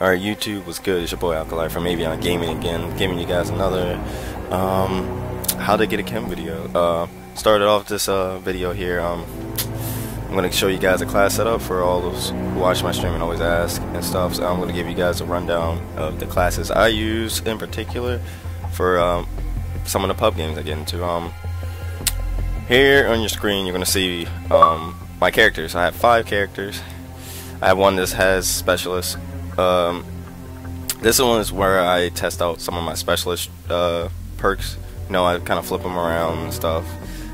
Alright, YouTube, what's good? It's your boy Alkali from Avion Gaming again, giving you guys another how to get a KEM video. Started off this video here. I'm going to show you guys a class setup for all those who watch my stream and always ask and stuff. So I'm going to give you guys a rundown of the classes I use in particular for some of the pub games I get into. Here on your screen you're going to see my characters. I have 5 characters. I have one that has specialists. This one is where I test out some of my specialist perks. You know, I kind of flip them around and stuff.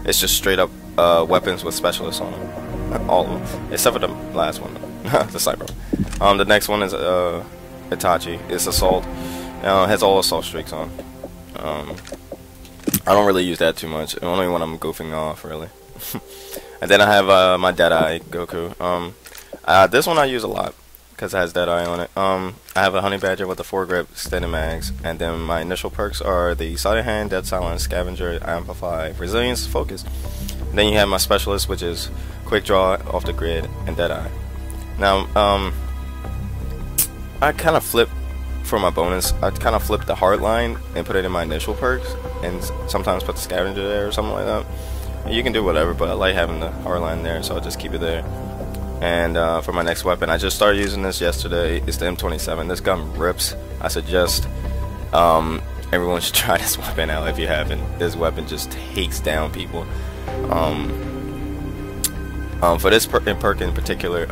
It's just straight up weapons with specialists on them, all of them, except for the last one, the sniper. The next one is Itachi. It's assault. It has all assault streaks on. I don't really use that too much. Only when I'm goofing off, really. And then I have my Deadeye Goku. This one I use a lot because it has Deadeye on it. I have a Honey Badger with the 4-grip extended mags, and then my initial perks are the Sleight of Hand, Dead Silence, Scavenger, Amplify, Resilience, Focus. And then you have my specialist, which is Quick Draw, Off the Grid, and Deadeye. Now, I kind of flip for my bonus. I kind of flip the Hardline and put it in my initial perks, and sometimes put the Scavenger there or something like that. You can do whatever, but I like having the Hardline there, so I'll just keep it there. And for my next weapon, I just started using this yesterday. It's the M27. This gun rips. I suggest everyone should try this weapon out if you haven't. This weapon just takes down people. For this perk in particular,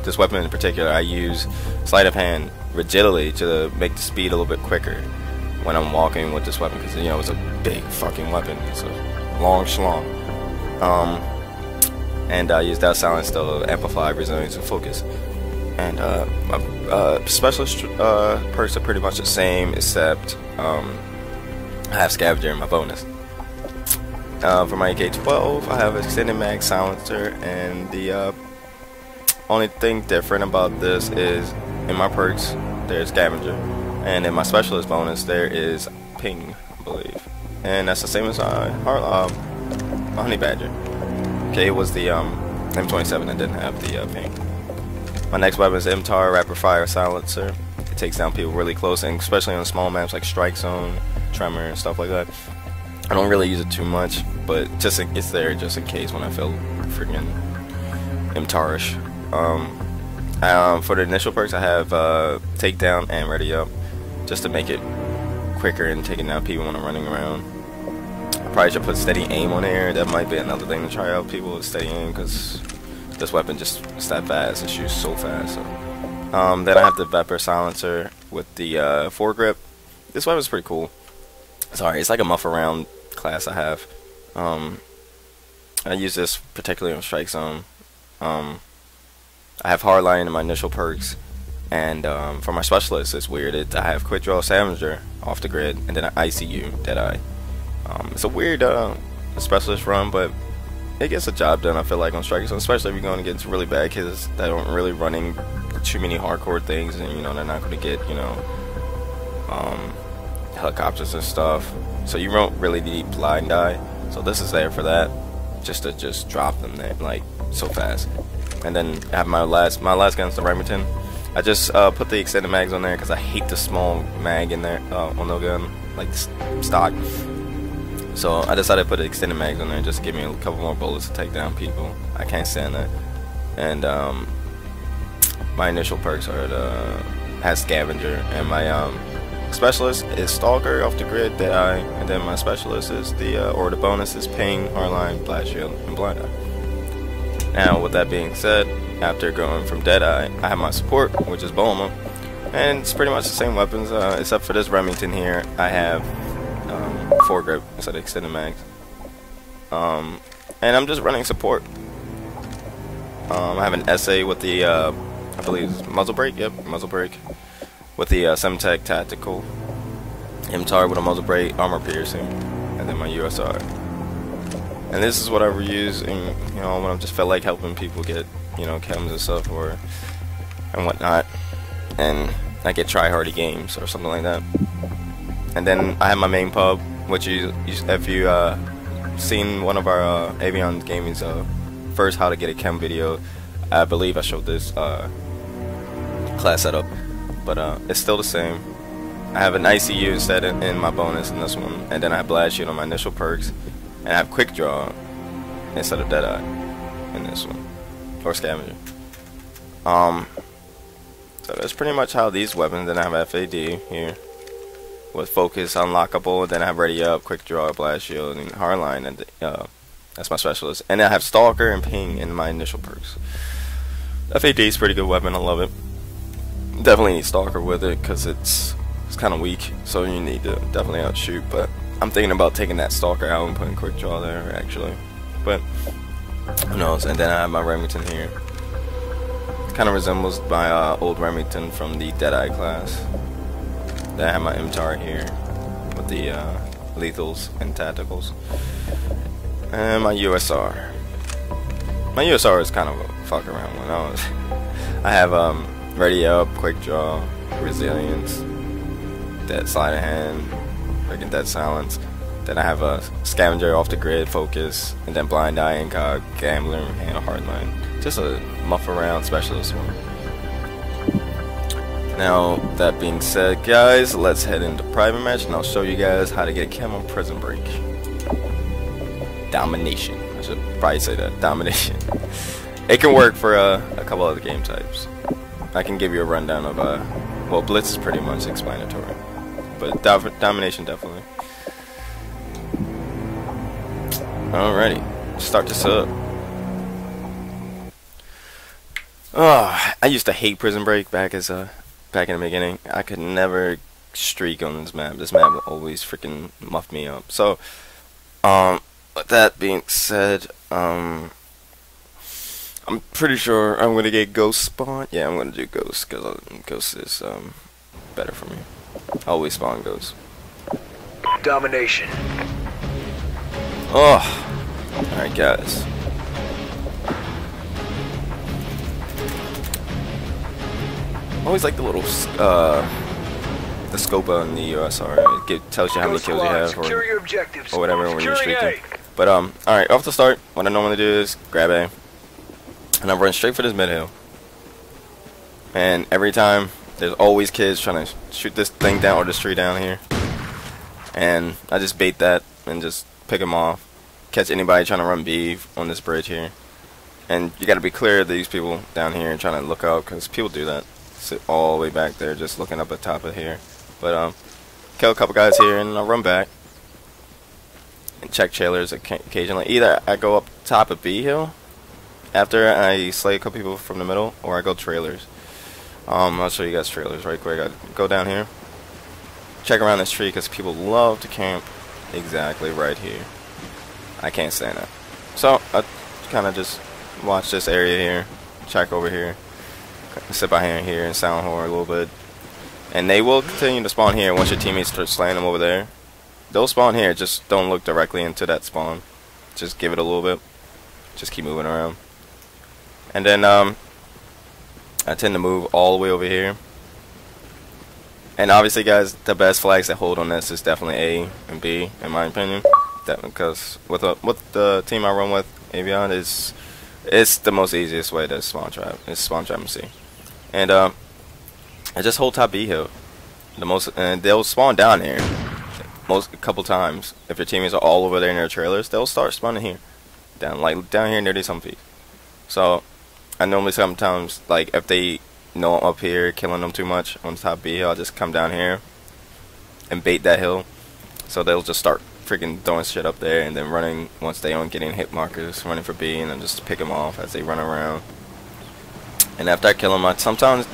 this weapon in particular, I use Sleight of Hand rigidly to make the speed a little bit quicker when I'm walking with this weapon, because you know it's a big fucking weapon. It's a long schlong. And I use that silence to amplify, resilience, and focus. And my specialist perks are pretty much the same, except I have Scavenger in my bonus. For my AK-12, I have extended mag silencer, and the only thing different about this is in my perks there's Scavenger, and in my specialist bonus there is Ping, I believe, and that's the same as Honey Badger. Okay, it was the M27 that didn't have the ping. My next weapon is MTAR Rapid Fire Silencer. It takes down people really close, and especially on small maps like Strike Zone, Tremor, and stuff like that. I don't really use it too much, but just it's there just in case when I feel freaking MTAR-ish. For the initial perks, I have Takedown and Ready Up, just to make it quicker and taking down people when I'm running around. Probably should put Steady Aim on there. That might be another thing to try out, people, with Steady Aim, because this weapon just is that fast. It shoots so fast. So. Then I have the Vapor Silencer with the 4-grip. This weapon's pretty cool. Sorry, it's like a muff around class I have. I use this particularly on Strike Zone. I have Hardline in my initial perks, and for my specialist, it's weird. I have Quick Draw, Scavenger, Off the Grid, and then an ICU, Deadeye. It's a weird specialist run, but it gets the job done, I feel like, on Strike Zone, especially if you're going to get really bad kids that aren't really running too many hardcore things, and you know they're not going to get, you know, helicopters and stuff. So you don't really need blind eye. So this is there for that, just to drop them there like so fast. And then I have my last gun's the Remington. I just put the extended mags on there because I hate the small mag in there on no gun, like stock. So I decided to put the extended mags on there just to give me a couple more bullets to take down people. I can't stand that. And my initial perks are has Scavenger, and my specialist is Stalker, Off the Grid, Deadeye, and then my specialist is the bonus is Ping, Hardline, Blast Shield, and Blind Eye. Now, with that being said, after going from Deadeye, I have my support, which is Bulma, and it's pretty much the same weapons, except for this Remington here. I have 4-grip instead of extended mags, and I'm just running support. I have an SA with the I believe it's muzzle brake. Yep, muzzle brake with the Semtech Tactical, MTAR with a muzzle brake, armor piercing, and then my USR. And this is what I reuse, you know, when I just felt like helping people get, you know, chems and stuff and whatnot, and I get try-hardy games or something like that. And then I have my main pub, which if you seen one of our Avion Gaming's first how to get a KEM video, I believe I showed this class setup. but it's still the same. I have an ICU instead in my bonus in this one, and then I have Blast Shield on my initial perks, and I have Quick Draw instead of Deadeye in this one, or Scavenger. So that's pretty much how these weapons. Then I have FAD here with Focus unlockable. Then I have Ready Up, Quick Draw, Blast Shield, and Hardline, and that's my specialist. And I have Stalker and Ping in my initial perks. FAD is a pretty good weapon. I love it. Definitely need Stalker with it because it's kind of weak, so you need to definitely outshoot. But I'm thinking about taking that Stalker out and putting Quick Draw there actually. But who knows? And then I have my Remington here. Kind of resembles my old Remington from the Deadeye class. Then I have my MTAR here with the lethals and tacticals, and my USR. My USR is kind of a fuck around one. I have Ready Up, Quick Draw, Resilience, Dead Sleight of Hand, freaking Dead Silence. Then I have a Scavenger, Off the Grid, Focus, and then Blind Eye, Incog, Gambler, and a Hardline. Just a muff around specialist one. Now, that being said, guys, let's head into private match, and I'll show you guys how to get a KEM on Prison Break. Domination. I should probably say that. Domination. It can work for a couple other game types. I can give you a rundown of, well, Blitz is pretty much explanatory, but Domination definitely. Alrighty, start this up. Oh, I used to hate Prison Break back in the beginning. I could never streak on this map. This map will always freaking muff me up. So, with that being said, I'm pretty sure I'm gonna get Ghost spawn. Yeah, I'm gonna do Ghost because Ghost is better for me. I always spawn Ghost. Domination. Oh, alright, guys. I always like the little the scope on the USR. It tells you how many kills you have or whatever when you're streaking. But alright, off the start, what I normally do is grab A, and I run straight for this mid hill. And every time, there's always kids trying to shoot this thing down or this tree down here, and I just bait that and just pick them off. Catch anybody trying to run B on this bridge here, and you got to be clear of these people down here and trying to look out, because people do that. Sit all the way back there just looking up at top of here. But kill a couple guys here and I'll run back and check trailers occasionally. Either I go up top of B hill after I slay a couple people from the middle, or I go trailers. I'll show you guys trailers right quick. I go down here, check around this tree, because people love to camp exactly right here. I can't stand that. So I kind of just watch this area here, check over here, sit behind here and sound horn a little bit. And they will continue to spawn here once your teammates start slaying them over there. They'll spawn here, just don't look directly into that spawn. Just give it a little bit. Just keep moving around. And then I tend to move all the way over here. And obviously, guys, the best flags that hold on this is definitely A and B, in my opinion. Because with the team I run with, Avion, it's the most easiest way to spawn trap. It's spawn trap and C. And I just hold top B hill. And they'll spawn down here a couple times. If your teammates are all over there in their trailers, they'll start spawning here, down here near these some feet. So I normally sometimes, like, if they know I'm up here killing them too much on top B hill, I'll just come down here and bait that hill. So they'll just start freaking throwing shit up there, and then running once they aren't getting hit markers, running for B, and then just pick them off as they run around. And after I kill them, I sometimes,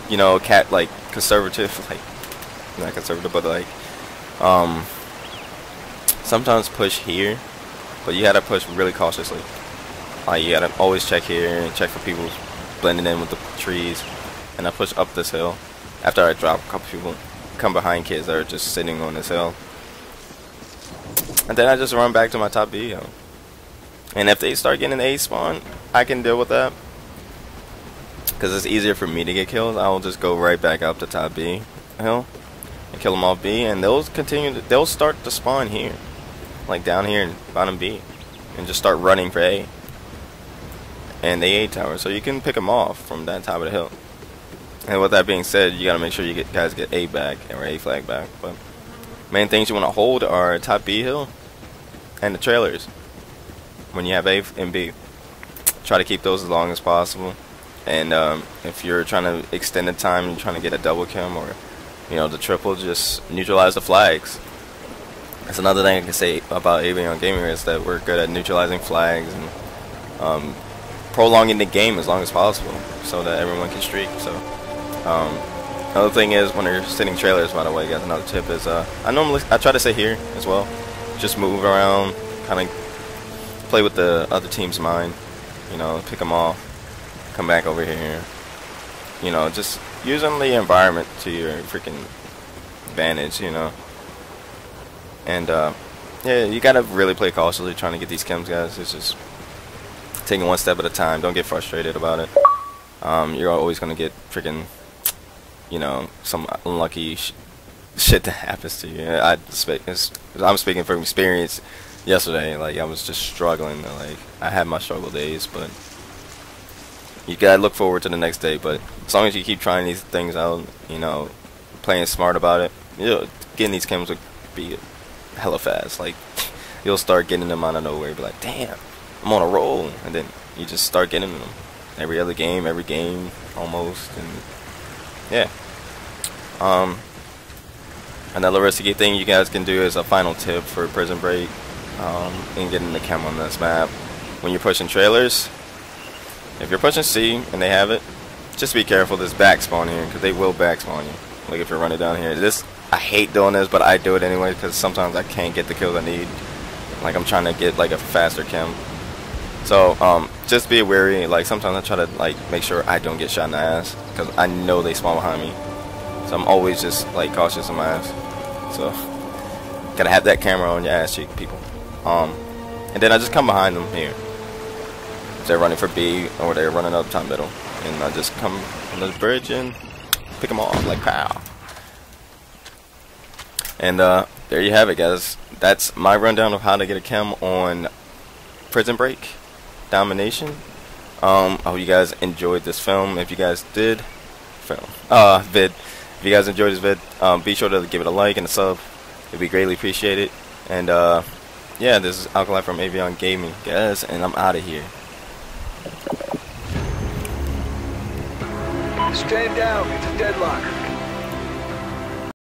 you know, like conservative, like not conservative, but like sometimes push here, but you gotta push really cautiously. Like you gotta always check here and check for people blending in with the trees. And I push up this hill after I drop a couple people, come behind kids that are just sitting on this hill. And then I just run back to my top B hill. And if they start getting A spawn, I can deal with that, because it's easier for me to get kills. I will just go right back up to top B hill and kill them off B, and they'll start to spawn here, like down here in bottom B, and just start running for A and the A tower. So you can pick them off from that top of the hill. And with that being said, you gotta make sure you guys get A back or A flag back. But main things you want to hold are top B hill and the trailers. When you have A and B, try to keep those as long as possible. And if you're trying to extend the time and you're trying to get a double KEM or the triple, just neutralize the flags. That's another thing I can say about Avion Gaming is that we're good at neutralizing flags and prolonging the game as long as possible so that everyone can streak. So another thing is when you're sitting trailers, by the way, guys, another tip is I try to sit here as well. Just move around, kind of play with the other team's mind, pick them off, come back over here, just using the environment to your freaking advantage, and yeah, you gotta really play cautiously trying to get these KEMs, guys. It's just taking one step at a time. Don't get frustrated about it. You're always gonna get freaking some unlucky shit that happens to you. I'm speaking from experience. Yesterday, like, I was just struggling. Like, I had my struggle days, but you gotta look forward to the next day. But as long as you keep trying these things out, playing smart about it, getting these KEMs will be hella fast. Like, you'll start getting them out of nowhere. Be like, damn, I'm on a roll, and then you just start getting them every game almost, and yeah. Another risky thing you guys can do is a final tip for Prison Break. And getting the KEM on this map. When you're pushing trailers, if you're pushing C and they have it, just be careful. This back spawn here, because they will back spawn you. Like if you're running down here. I hate doing this, but I do it anyway because sometimes I can't get the kills I need. Like I'm trying to get like a faster KEM. So just be wary. Like sometimes I try to like make sure I don't get shot in the ass because I know they spawn behind me. So I'm always just like cautious in my ass. So gotta have that camera on your ass cheek, people. And then I just come behind them here. If they're running for B or they're running up top middle, and I just come on the bridge and pick them off like pow. And there you have it, guys. That's my rundown of how to get a KEM on Prison Break Domination. I hope you guys enjoyed this film. If you guys did, vid. If you guys enjoyed this vid, be sure to give it a like and a sub. It'd be greatly appreciated. And yeah, this is Alkali from Avion Gaming, guys, and I'm out of here. Stand down. It's a deadlock.